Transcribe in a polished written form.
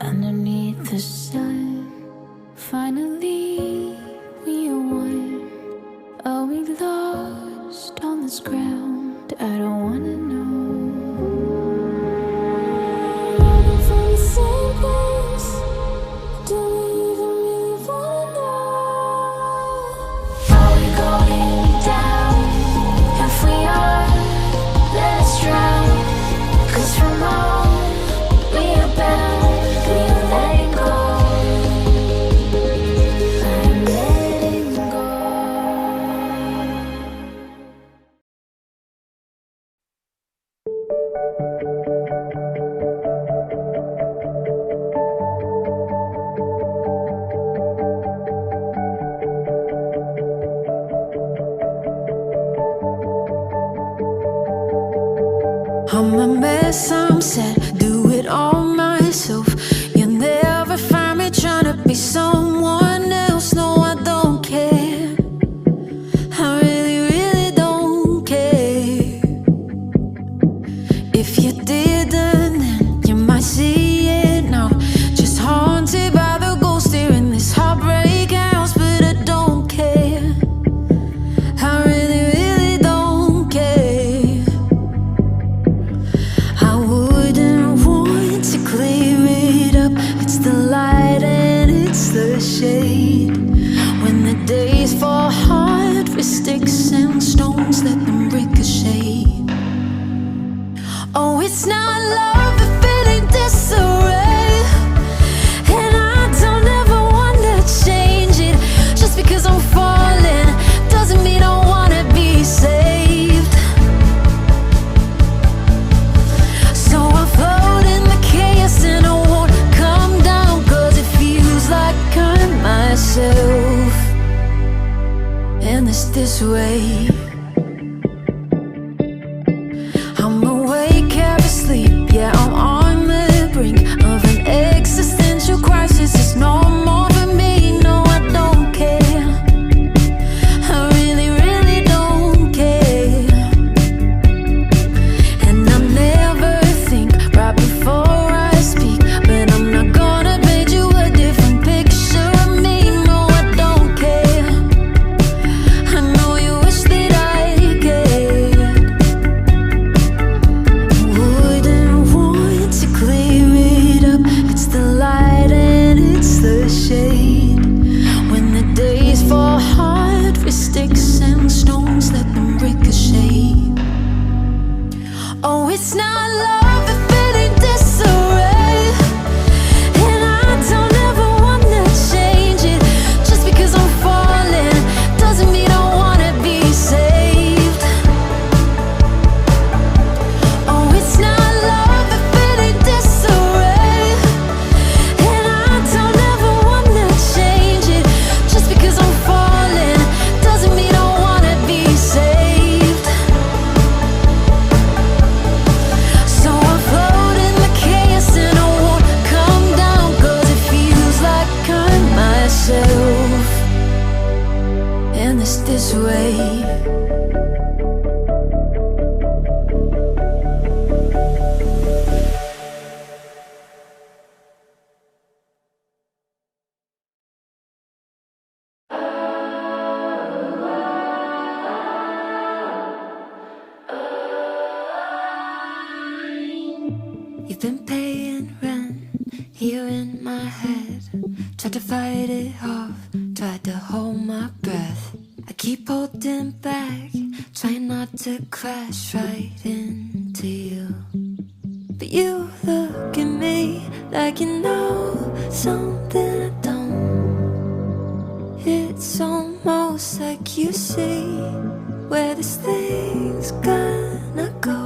underneath the sun. Finally, we are one. Are we lost on this ground? I don't wanna know. Running from the same place. Do we even really wanna know? Are we going down? If we are, let us drown. 'Cause from all we are bound, we are letting go. I'm letting go. I'm a mess, I'm sad, do it all myself. You'll never find me trying to be someone else. No, I don't care. I really, really don't care. If you didn't, then you might see it now. Just haunted by the ghost here in this heartbreak house. But I don't care. I really, really don't care. I wouldn't want to clear it up. It's the light and it's the shade. When the days fall hard for sticks and stones, let them ricochet. Oh, it's not love if it ain't disarray. And I don't ever wanna change it. Just because I'm falling doesn't mean I wanna be saved. So I float in the chaos and I won't come down. 'Cause it feels like I'm myself. And it's this way. I'm awake, half asleep. Yeah, I'm on the brink of an existential crisis. It's no more for me. No, I don't care. I really, really don't care. And I never think right before I speak. But I'm not gonna paint you a different picture of me. No, I don't care. I know you wish that I cared. Wouldn't want to clear it up. It's the light and it's the shade. When the days fall hard for sticks and stones, let them ricochet. Oh, it's not love if it ain't disarray. And I don't ever wanna change it. Just because I'm falling doesn't mean I wanna be saved. Oh, it's not love if it ain't disarray. And I don't ever wanna change it. Just because I'm falling doesn't mean I wanna be saved. So I float in the chaos and I won't come down. 'Cause it feels like I'm myself. And it's this way. You've been paying rent here in my head. Tried to fight it off, tried to hold my breath. I keep holding back, trying not to crash right into you. But you look at me like you know something I don't. It's almost like you see where this thing's gonna go.